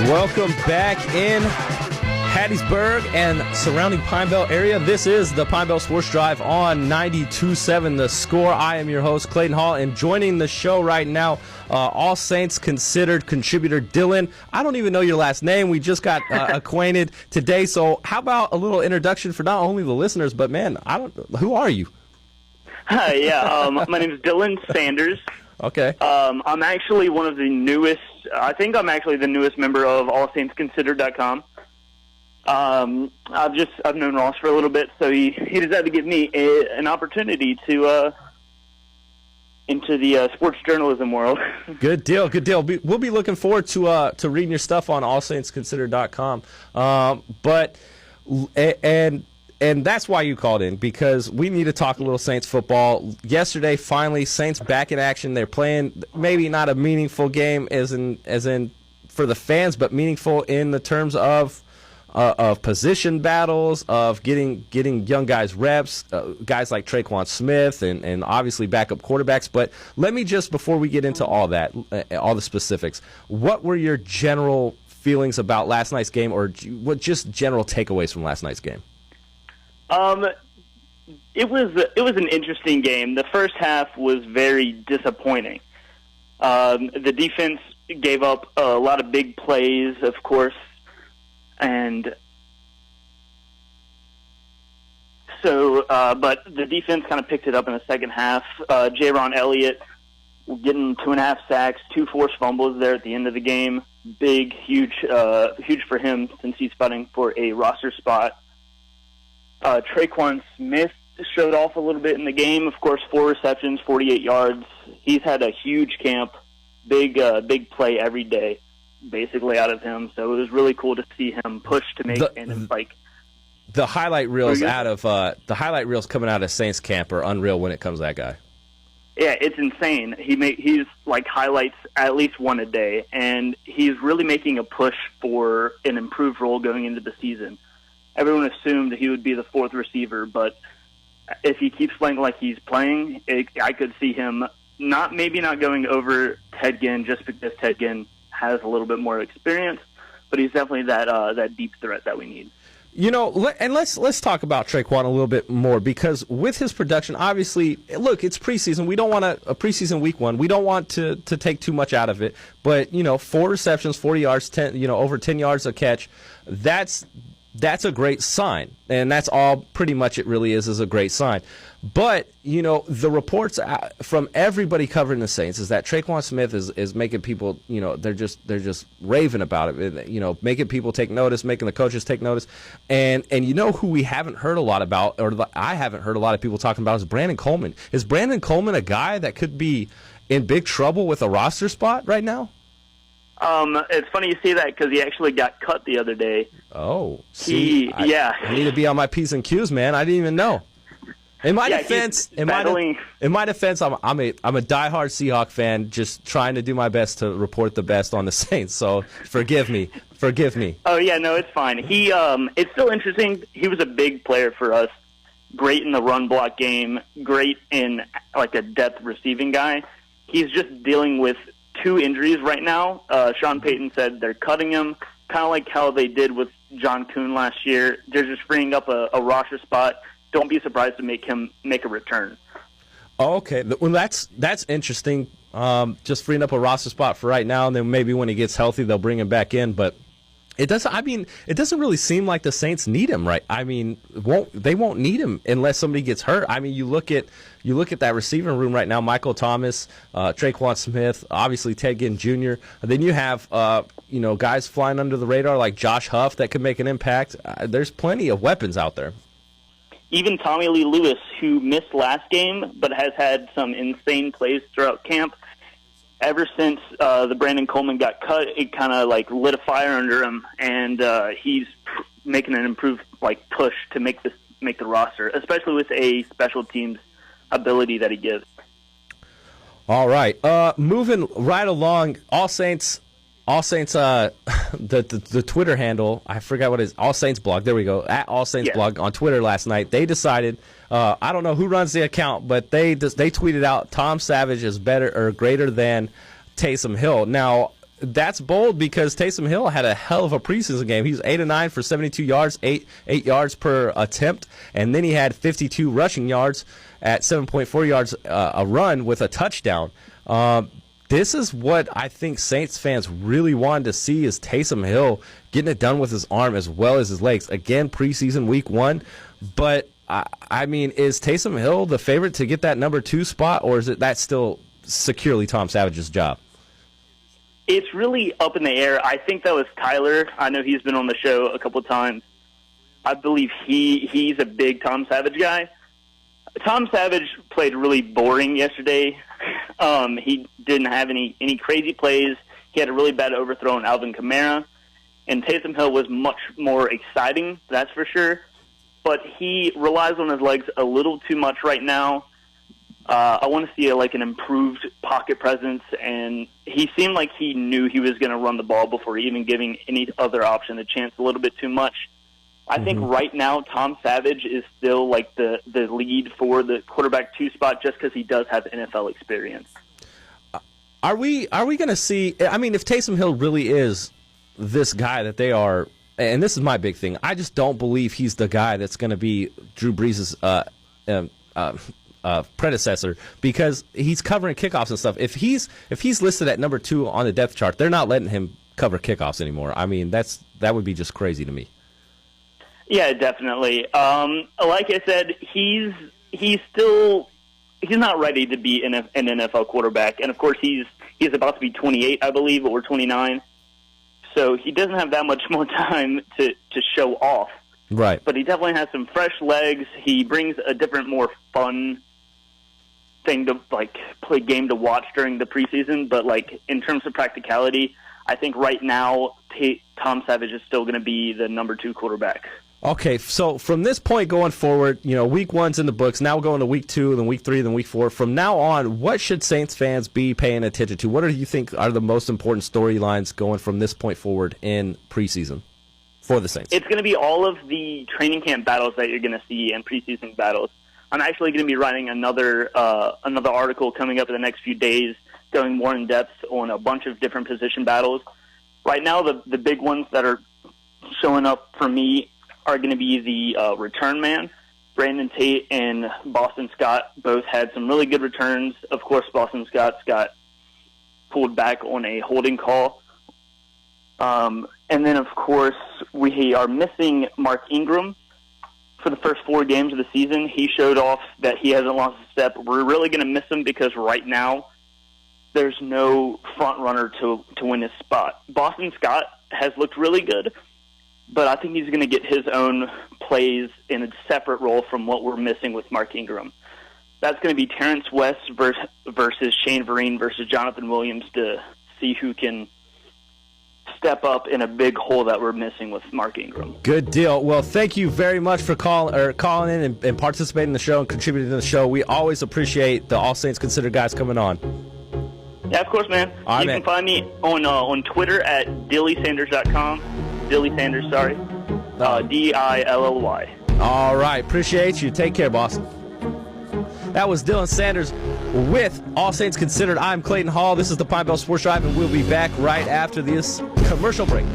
Welcome back in Hattiesburg and surrounding Pine Belt area. This is the Pine Belt Sports Drive on 92.7 The Score. I am your host, Clayton Hall, and joining the show right now, All Saints Considered contributor Dylan. I don't even know your last name. We just got acquainted today, so how about a little introduction for not only the listeners, but man, who are you? Hi, my name is Dylan Sanders. Okay. I'm actually one of the newest. I think I'm actually the newest member of AllSaintsConsidered.com. I've known Ross for a little bit, so he decided to give me an opportunity to into the sports journalism world. Good deal. Good deal. We'll be looking forward to reading your stuff on AllSaintsConsidered.com. And that's why you called in, because we need to talk a little Saints football. Yesterday, finally, Saints back in action. They're playing maybe not a meaningful game as in for the fans, but meaningful in the terms of position battles, of getting young guys reps, guys like Taysom Smith and obviously backup quarterbacks. But let me just, before we get into all that, all the specifics, what were your general feelings about last night's game, or what just general takeaways from last night's game? It was an interesting game. The first half was very disappointing. The defense gave up a lot of big plays, of course, and so but the defense kind of picked it up in the second half. Jaron Elliott getting 2.5 sacks, 2 forced fumbles there at the end of the game. Big, huge for him since he's fighting for a roster spot. Taysom Smith showed off a little bit in the game. Of course, 4 receptions, 48 yards. He's had a huge camp, big play every day, basically out of him. So it was really cool to see him push to make the highlight reels the highlight reels coming out of Saints camp are unreal when it comes to that guy. Yeah, it's insane. He's like highlights at least one a day, and he's really making a push for an improved role going into the season. Everyone assumed he would be the 4th receiver, but if he keeps playing like he's playing, I could see him maybe not going over Ted Ginn just because Ted Ginn has a little bit more experience, but he's definitely that deep threat that we need. You know, and let's talk about Taysom a little bit more, because with his production, obviously, look, it's preseason. We don't want a preseason week 1. We don't want to take too much out of it, but 4 receptions, 40 yards, over 10 yards a catch. That's a great sign, and that's all pretty much it really is a great sign. But, the reports from everybody covering the Saints is that Taysom Smith is making people, they're just raving about it, making people take notice, making the coaches take notice. And who we haven't heard a lot about, or I haven't heard a lot of people talking about, is Brandon Coleman. Is Brandon Coleman a guy that could be in big trouble with a roster spot right now? It's funny you say that because he actually got cut the other day. Oh, I need to be on my P's and Q's, man. I didn't even know. In my defense, I'm a diehard Seahawk fan, just trying to do my best to report the best on the Saints. So forgive me. Oh yeah, no, it's fine. It's still interesting. He was a big player for us. Great in the run block game. Great in like a depth receiving guy. He's just dealing with 2 injuries right now. Sean Payton said they're cutting him, kind of like how they did with John Kuhn last year. They're just freeing up a roster spot. Don't be surprised to make him make a return. Okay, well that's interesting. Just freeing up a roster spot for right now, and then maybe when he gets healthy, they'll bring him back in. But it doesn't really seem like the Saints need him, right? I mean, they won't need him unless somebody gets hurt. I mean, you look at that receiving room right now: Michael Thomas, Taysom Smith, obviously Ted Ginn Jr. Then you have guys flying under the radar like Josh Huff that could make an impact. There's plenty of weapons out there. Even Tommy Lee Lewis, who missed last game but has had some insane plays throughout camp. Ever since the Brandon Coleman got cut, it kind of lit a fire under him, and he's making an improved push to make the roster, especially with a special teams ability that he gives. All right, moving right along, All Saints, the Twitter handle, I forgot what it is, All Saints blog. There we go, at All Saints blog on Twitter last night. They decided, I don't know who runs the account, but they tweeted out Tom Savage is better or greater than Taysom Hill. Now, that's bold because Taysom Hill had a hell of a preseason game. He was 8 of 9 for 72 yards, 8 yards per attempt, and then he had 52 rushing yards at 7.4 yards a run with a touchdown. This is what I think Saints fans really wanted to see, is Taysom Hill getting it done with his arm as well as his legs. Again, preseason week 1, but I mean, is Taysom Hill the favorite to get that number 2 spot, or is that still securely Tom Savage's job? It's really up in the air. I think that was Tyler. I know he's been on the show a couple of times. I believe he's a big Tom Savage guy. Tom Savage played really boring yesterday. He didn't have any crazy plays. He had a really bad overthrow on Alvin Kamara. And Taysom Hill was much more exciting, that's for sure. But he relies on his legs a little too much right now. I want to see an improved pocket presence, and he seemed like he knew he was going to run the ball before even giving any other option a chance a little bit too much. I think right now Tom Savage is still the lead for the quarterback 2 spot just because he does have NFL experience. Are we going to see? I mean, if Taysom Hill really is this guy that they are, and this is my big thing, I just don't believe he's the guy that's going to be Drew Brees' predecessor, because he's covering kickoffs and stuff. If he's listed at number 2 on the depth chart, they're not letting him cover kickoffs anymore. I mean, that would be just crazy to me. Yeah, definitely. Like I said, he's not ready to be an NFL quarterback, and of course he's about to be 28, I believe, or 29. So he doesn't have that much more time to show off. Right. But he definitely has some fresh legs. He brings a different, more fun thing to play game to watch during the preseason. But in terms of practicality, I think right now Tom Savage is still going to be the number 2 quarterback. Okay, so from this point going forward, week 1's in the books. Now we're going to week 2, then week 3, then week 4. From now on, what should Saints fans be paying attention to? What do you think are the most important storylines going from this point forward in preseason for the Saints? It's going to be all of the training camp battles that you're going to see and preseason battles. I'm actually going to be writing another article coming up in the next few days, going more in depth on a bunch of different position battles. Right now, the big ones that are showing up for me are going to be the return man. Brandon Tate and Boston Scott both had some really good returns. Of course, Boston Scott's got pulled back on a holding call. And then, of course, we are missing Mark Ingram for the first 4 games of the season. He showed off that he hasn't lost a step. We're really going to miss him because right now there's no front runner to win his spot. Boston Scott has looked really good, but I think he's going to get his own plays in a separate role from what we're missing with Mark Ingram. That's going to be Terrence West versus Shane Vereen versus Jonathan Williams to see who can step up in a big hole that we're missing with Mark Ingram. Good deal. Well, thank you very much for calling in and participating in the show and contributing to the show. We always appreciate the All Saints Considered guys coming on. Yeah, of course, man. All right, you can find me on Twitter at DillySanders.com. Dilly Sanders, sorry. Dilly. All right. Appreciate you. Take care, boss. That was Dylan Sanders with All Saints Considered. I'm Clayton Hall. This is the Pine Belt Sports Drive, and we'll be back right after this commercial break.